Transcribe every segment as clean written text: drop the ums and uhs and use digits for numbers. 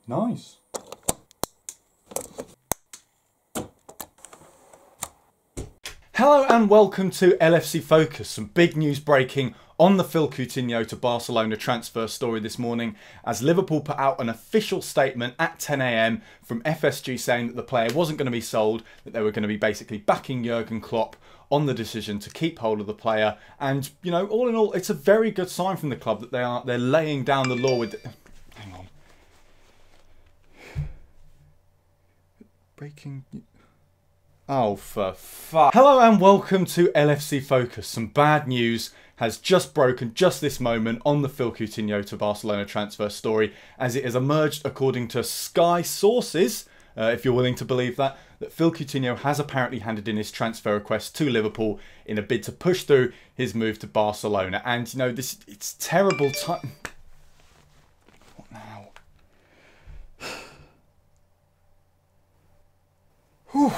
Nice. Hello and welcome to LFC Focus. Some big news breaking on the Phil Coutinho to Barcelona transfer story this morning, as Liverpool put out an official statement at 10 AM from FSG saying that the player wasn't going to be sold, that they were going to be basically backing Jurgen Klopp on the decision to keep hold of the player. And, you know, all in all, it's a very good sign from the club that they're laying down the law with... Hang on. Breaking... Oh, for fuck. Hello and welcome to LFC Focus. Some bad news has just broken just this moment on the Phil Coutinho to Barcelona transfer story, as it has emerged, according to Sky sources, if you're willing to believe that Phil Coutinho has apparently handed in his transfer request to Liverpool in a bid to push through his move to Barcelona. And, you know, it's terrible time. What now? Whew.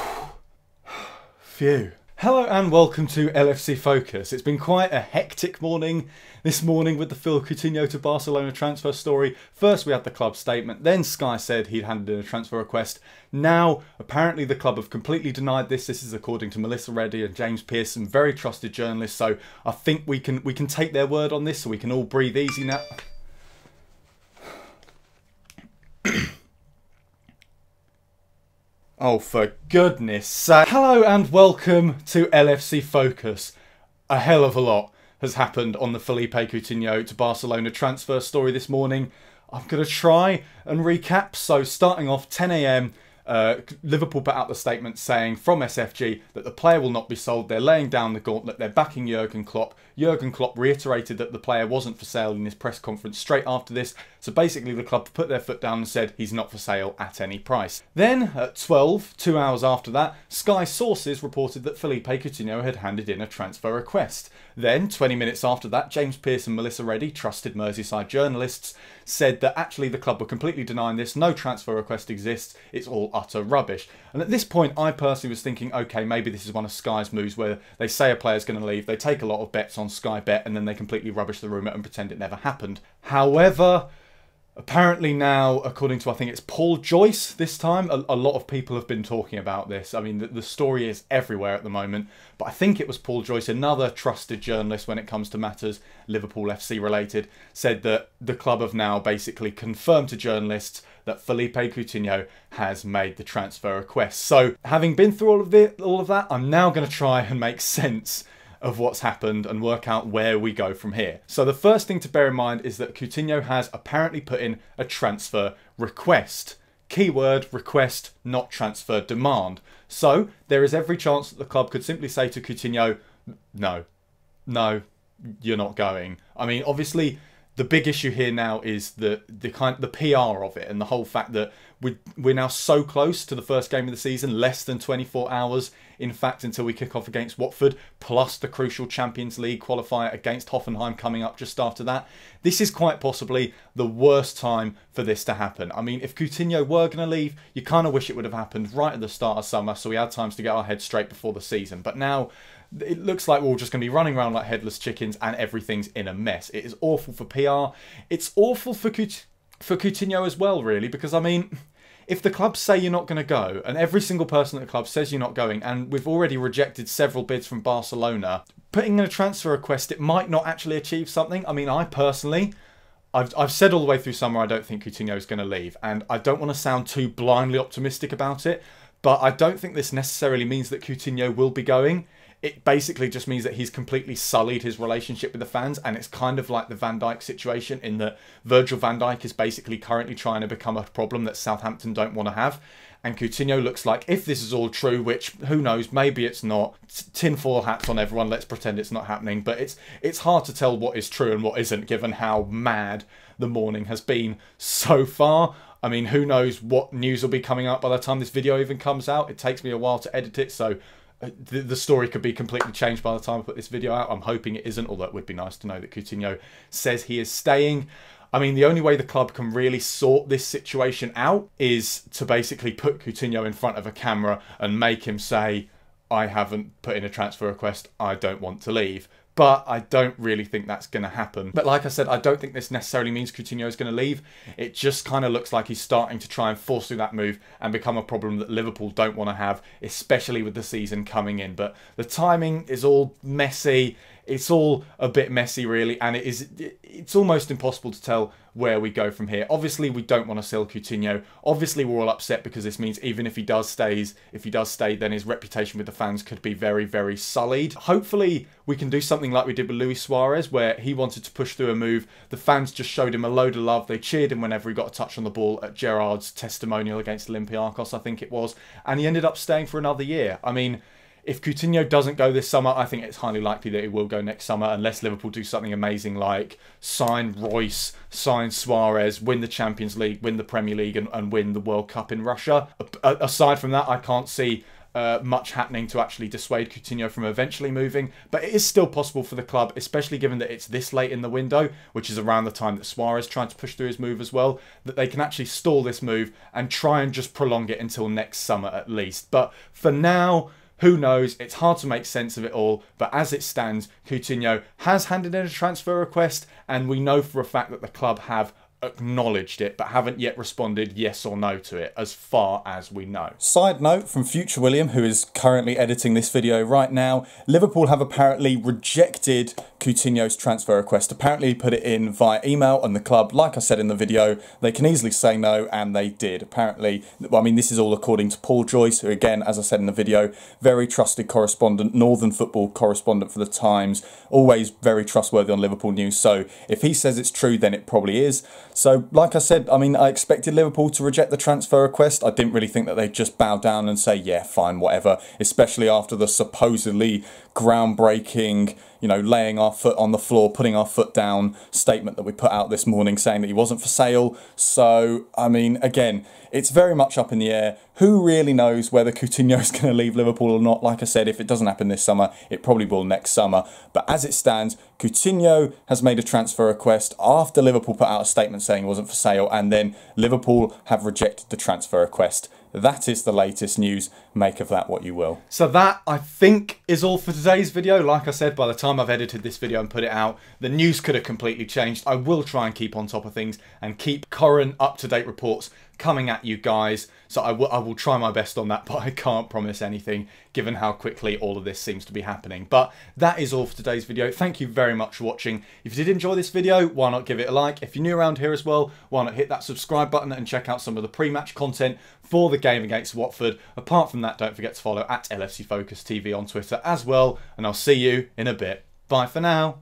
Phew. Hello and welcome to LFC Focus. It's been quite a hectic morning this morning with the Phil Coutinho to Barcelona transfer story. First we had the club statement, then Sky said he'd handed in a transfer request. Now, apparently the club have completely denied this. This is according to Melissa Reddy and James Pearson, very trusted journalists, so I think we can take their word on this so we can all breathe easy now. Oh, for goodness sake. Hello and welcome to LFC Focus. A hell of a lot has happened on the Felipe Coutinho to Barcelona transfer story this morning. I'm going to try and recap. So starting off 10 AM, Liverpool put out the statement saying from SFG that the player will not be sold. They're laying down the gauntlet. They're backing Jurgen Klopp. Jurgen Klopp reiterated that the player wasn't for sale in his press conference straight after this. So basically the club put their foot down and said he's not for sale at any price. Then at 12, 2 hours after that, Sky sources reported that Felipe Coutinho had handed in a transfer request. Then 20 minutes after that, James Pearson and Melissa Reddy, trusted Merseyside journalists, said that actually the club were completely denying this. No transfer request exists. It's all utter rubbish. And at this point, I personally was thinking, okay, maybe this is one of Sky's moves where they say a player's going to leave, they take a lot of bets on Sky Bet, and then they completely rubbish the rumour and pretend it never happened. However, apparently now, according to, I think it's Paul Joyce this time, a lot of people have been talking about this. I mean, the story is everywhere at the moment, but I think it was Paul Joyce, another trusted journalist when it comes to matters Liverpool FC related, said that the club have now basically confirmed to journalists that Felipe Coutinho has made the transfer request. So, having been through all of that, I'm now going to try and make sense of what's happened and work out where we go from here. So the first thing to bear in mind is that Coutinho has apparently put in a transfer request. Keyword request, not transfer demand. So there is every chance that the club could simply say to Coutinho, no, you're not going. I mean, obviously the big issue here now is the PR of it, and the whole fact that we're now so close to the first game of the season, less than 24 hours, in fact, until we kick off against Watford, plus the crucial Champions League qualifier against Hoffenheim coming up just after that. This is quite possibly the worst time for this to happen. I mean, if Coutinho were going to leave, you kind of wish it would have happened right at the start of summer, so we had times to get our heads straight before the season. But now it looks like we're all just going to be running around like headless chickens and everything's in a mess. It is awful for PR. It's awful for Coutinho as well, really, because, I mean, if the club say you're not going to go, and every single person at the club says you're not going, and we've already rejected several bids from Barcelona, putting in a transfer request, it might not actually achieve something. I mean, I personally, I've said all the way through summer I don't think Coutinho is going to leave, and I don't want to sound too blindly optimistic about it, but I don't think this necessarily means that Coutinho will be going. It basically just means that he's completely sullied his relationship with the fans, and it's kind of like the Van Dijk situation in that Virgil van Dijk is basically currently trying to become a problem that Southampton don't want to have. And Coutinho looks like, if this is all true, which who knows, maybe it's not, tinfoil hats on everyone, let's pretend it's not happening, but it's hard to tell what is true and what isn't given how mad the morning has been so far. I mean, who knows what news will be coming out by the time this video even comes out. It takes me a while to edit it, so the story could be completely changed by the time I put this video out. I'm hoping it isn't, although it would be nice to know that Coutinho says he is staying. I mean, the only way the club can really sort this situation out is to basically put Coutinho in front of a camera and make him say, I haven't put in a transfer request, I don't want to leave. but I don't really think that's going to happen. But like I said, I don't think this necessarily means Coutinho is going to leave. It just kind of looks like he's starting to try and force through that move and become a problem that Liverpool don't want to have, especially with the season coming in. But the timing is all messy. It's all a bit messy, really, and it's almost impossible to tell where we go from here. Obviously, we don't want to sell Coutinho. Obviously, we're all upset because this means even if he does stay, then his reputation with the fans could be very, very sullied. Hopefully, we can do something like we did with Luis Suarez, where he wanted to push through a move. The fans just showed him a load of love. They cheered him whenever he got a touch on the ball at Gerrard's testimonial against Olympiacos, I think it was, and he ended up staying for another year. I mean, if Coutinho doesn't go this summer, I think it's highly likely that he will go next summer, unless Liverpool do something amazing like sign Royce, sign Suarez, win the Champions League, win the Premier League, and win the World Cup in Russia. Aside from that, I can't see much happening to actually dissuade Coutinho from eventually moving, but it is still possible for the club, especially given that it's this late in the window, which is around the time that Suarez tried to push through his move as well, that they can actually stall this move and try and just prolong it until next summer at least. But for now, who knows? It's hard to make sense of it all, but as it stands, Coutinho has handed in a transfer request, and we know for a fact that the club have acknowledged it but haven't yet responded yes or no to it, as far as we know. Side note from Future William, who is currently editing this video right now, Liverpool have apparently rejected Coutinho's transfer request. Apparently he put it in via email, and the club, like I said in the video, they can easily say no, and they did. Apparently, I mean, this is all according to Paul Joyce, who again, as I said in the video, very trusted correspondent, Northern football correspondent for the Times, always very trustworthy on Liverpool news. So if he says it's true, then it probably is. So, like I said, I mean, I expected Liverpool to reject the transfer request. I didn't really think that they'd just bow down and say, yeah, fine, whatever, especially after the supposedly groundbreaking, you know, laying our foot on the floor, putting our foot down statement that we put out this morning saying that he wasn't for sale. So, I mean, again, it's very much up in the air. Who really knows whether Coutinho is going to leave Liverpool or not? Like I said, if it doesn't happen this summer, it probably will next summer. But as it stands, Coutinho has made a transfer request after Liverpool put out a statement saying he wasn't for sale, and then Liverpool have rejected the transfer request. That is the latest news. Make of that what you will. So that, I think, is all for today's video. Like I said, by the time I've edited this video and put it out, the news could have completely changed. I will try and keep on top of things and keep current, up-to-date reports coming at you guys. So I will try my best on that, but I can't promise anything given how quickly all of this seems to be happening. But that is all for today's video. Thank you very much for watching. If you did enjoy this video, why not give it a like? If you're new around here as well, why not hit that subscribe button and check out some of the pre-match content for the game against Watford. Apart from that, don't forget to follow at LFC Focus TV on Twitter as well, and I'll see you in a bit. Bye for now.